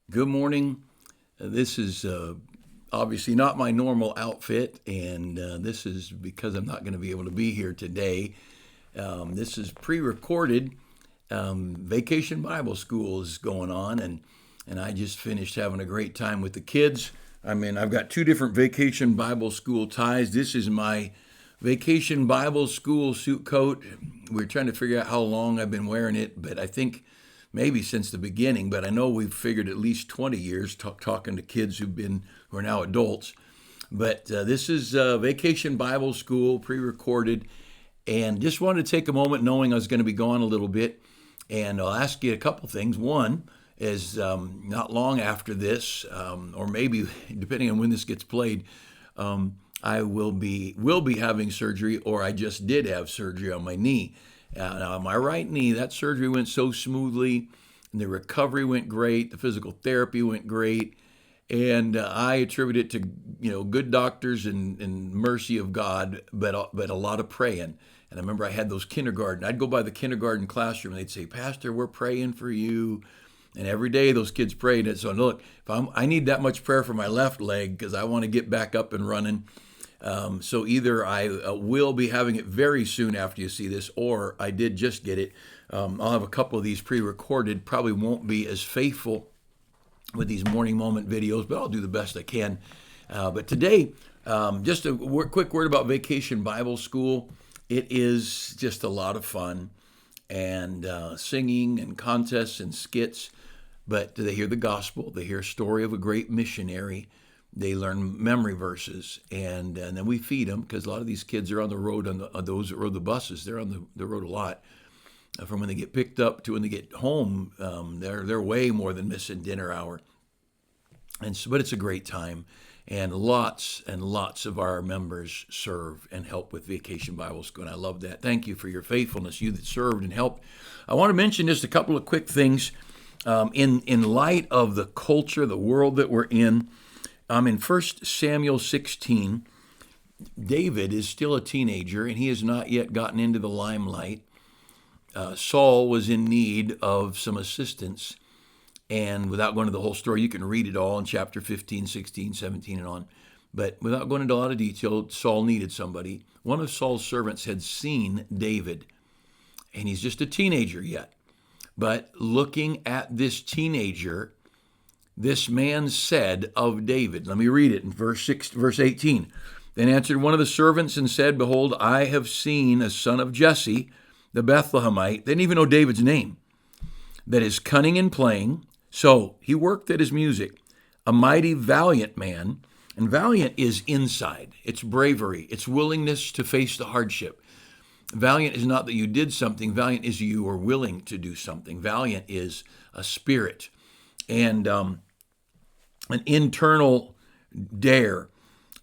Good morning. This is obviously not my normal outfit, and this is because I'm not going to be able to be here today. This is pre-recorded. Vacation Bible School is going on, and I just finished having a great time with the kids. I've got two different Vacation Bible School ties. This is my Vacation Bible School suit coat. We're trying to figure out how long I've been wearing it, but I think maybe since the beginning, but I know we've figured at least 20 years talking to kids who are now adults. But this is Vacation Bible School, pre-recorded, and just wanted to take a moment, knowing I was going to be gone a little bit, and I'll ask you a couple things. One is not long after this, or maybe depending on when this gets played, I will be having surgery, or I just did have surgery on my knee. Now, on my right knee, that surgery went so smoothly, and the recovery went great, the physical therapy went great, and I attribute it to good doctors and mercy of God, but a lot of praying. And I remember I had those kindergarten. I'd go by the kindergarten classroom, and they'd say, "Pastor, we're praying for you." And every day those kids prayed. And so look, I need that much prayer for my left leg because I want to get back up and running. So either I will be having it very soon after you see this, or I did just get it. I'll have a couple of these pre-recorded. Probably won't be as faithful with these morning moment videos, but I'll do the best I can. But today, just a quick word about Vacation Bible School. It is just a lot of fun, and singing and contests and skits. But they hear the gospel. They hear a story of a great missionary. They learn memory verses, and then we feed them, because a lot of these kids are on the road, on those that rode the buses. They're on the road a lot. From when they get picked up to when they get home, they're way more than missing dinner hour. But it's a great time, and lots of our members serve and help with Vacation Bible School, and I love that. Thank you for your faithfulness, you that served and helped. I want to mention just a couple of quick things in light of the culture, the world that we're in. In 1 Samuel 16, David is still a teenager, and he has not yet gotten into the limelight. Saul was in need of some assistance, and without going into the whole story, you can read it all in chapter 15, 16, 17, and on. But without going into a lot of detail, Saul needed somebody. One of Saul's servants had seen David, and he's just a teenager yet. But looking at this teenager, this man said of David, let me read it in verse 18. Then answered one of the servants and said, "Behold, I have seen a son of Jesse, the Bethlehemite." They didn't even know David's name. "That is cunning in playing." So he worked at his music. "A mighty valiant man." And valiant is inside. It's bravery. It's willingness to face the hardship. Valiant is not that you did something. Valiant is you are willing to do something. Valiant is a spirit. And an internal dare.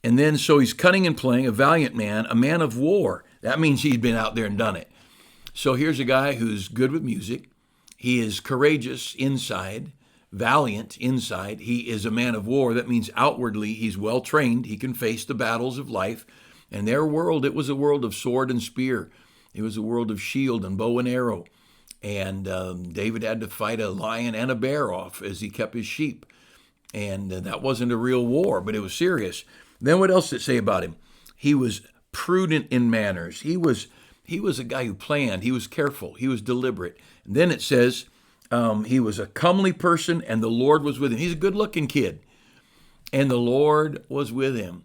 And then, so he's cunning and playing, a valiant man, a man of war. That means he's been out there and done it. So here's a guy who's good with music. He is courageous inside, valiant inside. He is a man of war. That means outwardly he's well trained. He can face the battles of life. And their world, it was a world of sword and spear. It was a world of shield and bow and arrow. And David had to fight a lion and a bear off as he kept his sheep. And that wasn't a real war, but it was serious. Then what else did it say about him? He was prudent in manners. He was a guy who planned. He was careful. He was deliberate. And then it says he was a comely person, and the Lord was with him. He's a good-looking kid, and the Lord was with him.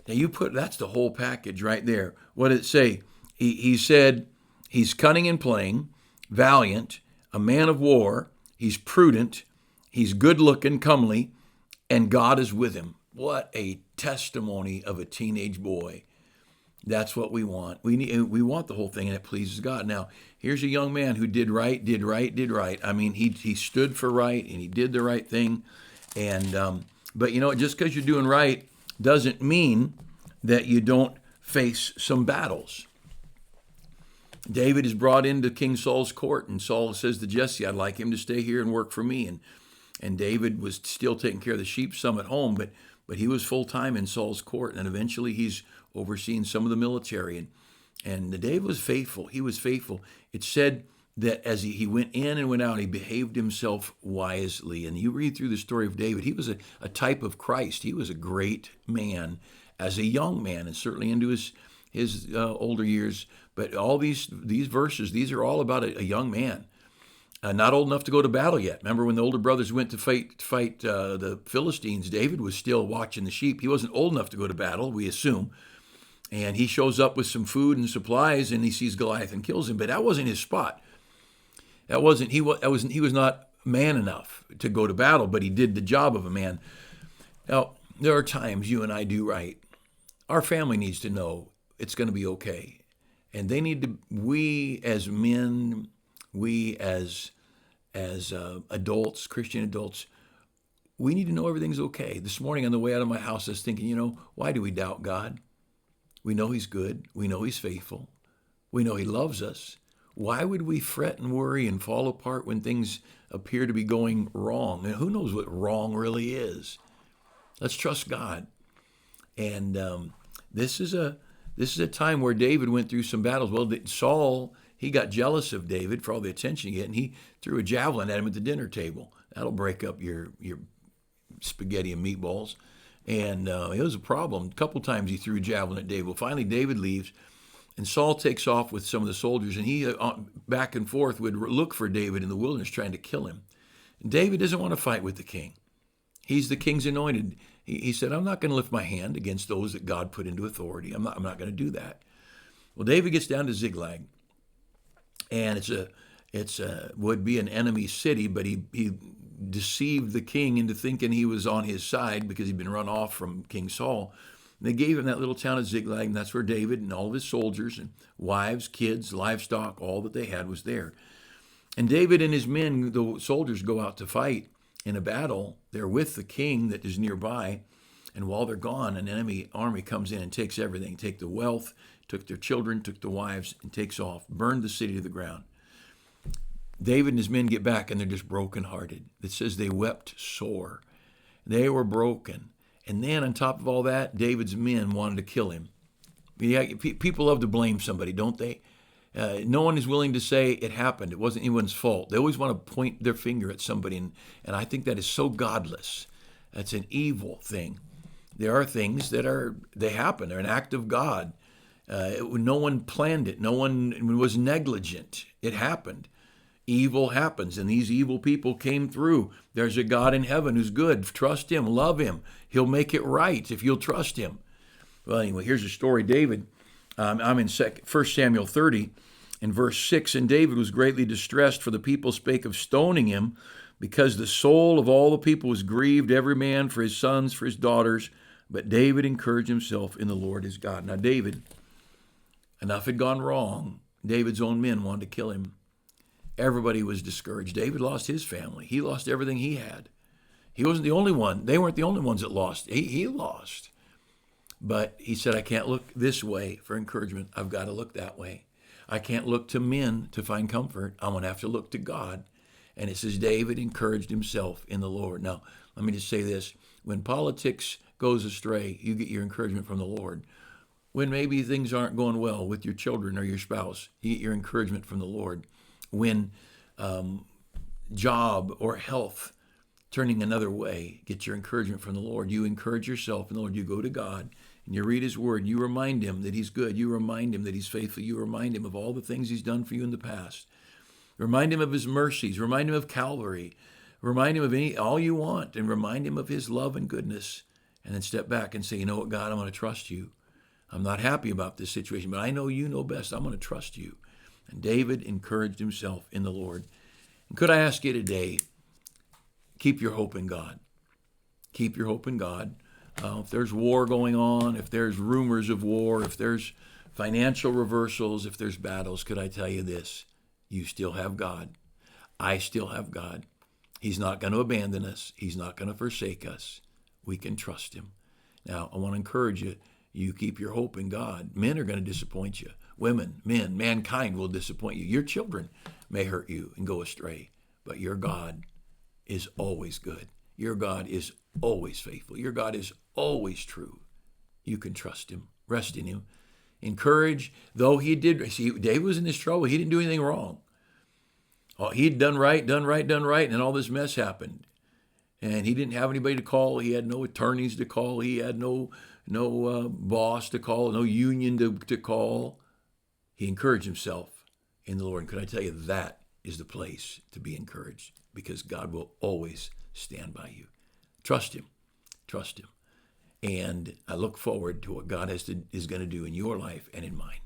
Now that's the whole package right there. What did it say? He said he's cunning in playing, valiant, a man of war. He's prudent. He's good-looking, comely. And God is with him. What a testimony of a teenage boy. That's what we want. We want the whole thing, and it pleases God. Now, here's a young man who did right. He stood for right, and he did the right thing. And but just because you're doing right doesn't mean that you don't face some battles. David is brought into King Saul's court, and Saul says to Jesse, "I'd like him to stay here and work for me." And David was still taking care of the sheep, some at home, but he was full-time in Saul's court, and eventually he's overseeing some of the military. And David was faithful. He was faithful. It said that as he went in and went out, he behaved himself wisely. And you read through the story of David, he was a type of Christ. He was a great man as a young man, and certainly into his older years. But all these verses, these are all about a young man, not old enough to go to battle yet. Remember when the older brothers went to fight the Philistines, David was still watching the sheep. He wasn't old enough to go to battle, we assume. And he shows up with some food and supplies, and he sees Goliath and kills him. But that wasn't his spot. He was not man enough to go to battle, but he did the job of a man. Now, there are times you and I do right. Our family needs to know it's going to be okay. And they need to, we as men, we as adults, Christian adults, we need to know everything's okay. This morning on the way out of my house, I was thinking, why do we doubt God? We know he's good. We know he's faithful. We know he loves us. Why would we fret and worry and fall apart when things appear to be going wrong? And who knows what wrong really is? Let's trust God. And this is a time where David went through some battles. Well, Saul, he got jealous of David for all the attention he get, and he threw a javelin at him at the dinner table. That'll break up your spaghetti and meatballs. And it was a problem. A couple times he threw a javelin at David. Well, finally David leaves, and Saul takes off with some of the soldiers, and he back and forth would look for David in the wilderness trying to kill him. And David doesn't want to fight with the king. He's the king's anointed. He said, I'm not going to lift my hand against those that God put into authority. I'm not going to do that. Well, David gets down to Ziklag, and it's would be an enemy city, but he deceived the king into thinking he was on his side because he'd been run off from King Saul. And they gave him that little town of Ziklag, and that's where David and all of his soldiers and wives, kids, livestock, all that they had was there. And David and his men, the soldiers, go out to fight in a battle. They're with the king that is nearby. And while they're gone, an enemy army comes in and takes everything. Take the wealth, took their children, took the wives, and takes off. Burned the city to the ground. David and his men get back, and they're just brokenhearted. It says they wept sore. They were broken. And then on top of all that, David's men wanted to kill him. Yeah, people love to blame somebody, don't they? No one is willing to say it happened. It wasn't anyone's fault. They always want to point their finger at somebody, and I think that is so godless. That's an evil thing. There are things they happen. They're an act of God. No one planned it. No one was negligent. It happened. Evil happens, and these evil people came through. There's a God in heaven who's good. Trust him. Love him. He'll make it right if you'll trust him. Well, anyway, here's a story. David, I'm in 1 Samuel 30, in verse 6, and David was greatly distressed, for the people spake of stoning him, because the soul of all the people was grieved, every man for his sons, for his daughters. But David encouraged himself in the Lord his God. Now, David, enough had gone wrong. David's own men wanted to kill him. Everybody was discouraged. David lost his family. He lost everything he had. He wasn't the only one. They weren't the only ones that lost. He lost. But he said, I can't look this way for encouragement. I've got to look that way. I can't look to men to find comfort. I'm going to have to look to God. And it says David encouraged himself in the Lord. Now, let me just say this. When politics goes astray, you get your encouragement from the Lord. When maybe things aren't going well with your children or your spouse, you get your encouragement from the Lord. When job or health turning another way, get your encouragement from the Lord. You encourage yourself in the Lord. You go to God and you read his word. You remind him that he's good. You remind him that he's faithful. You remind him of all the things he's done for you in the past. Remind him of his mercies. Remind him of Calvary. Remind him of all you want, and remind him of his love and goodness. And then step back and say, you know what, God, I'm going to trust you. I'm not happy about this situation, but I know you know best. I'm going to trust you. And David encouraged himself in the Lord. And could I ask you today, keep your hope in God. Keep your hope in God. If there's war going on, if there's rumors of war, if there's financial reversals, if there's battles, could I tell you this? You still have God. I still have God. He's not going to abandon us. He's not going to forsake us. We can trust him. Now, I want to encourage you, you keep your hope in God. Men are going to disappoint you. Women, men, mankind will disappoint you. Your children may hurt you and go astray, but your God is always good. Your God is always faithful. Your God is always true. You can trust him, rest in him. Encourage, though he did, see, David was in this trouble. He didn't do anything wrong. Oh, he'd done right, and all this mess happened. And he didn't have anybody to call. He had no attorneys to call. He had no boss to call, no union to call. He encouraged himself in the Lord. And could I tell you, that is the place to be encouraged, because God will always stand by you. Trust him. Trust him. And I look forward to what God is going to do in your life and in mine.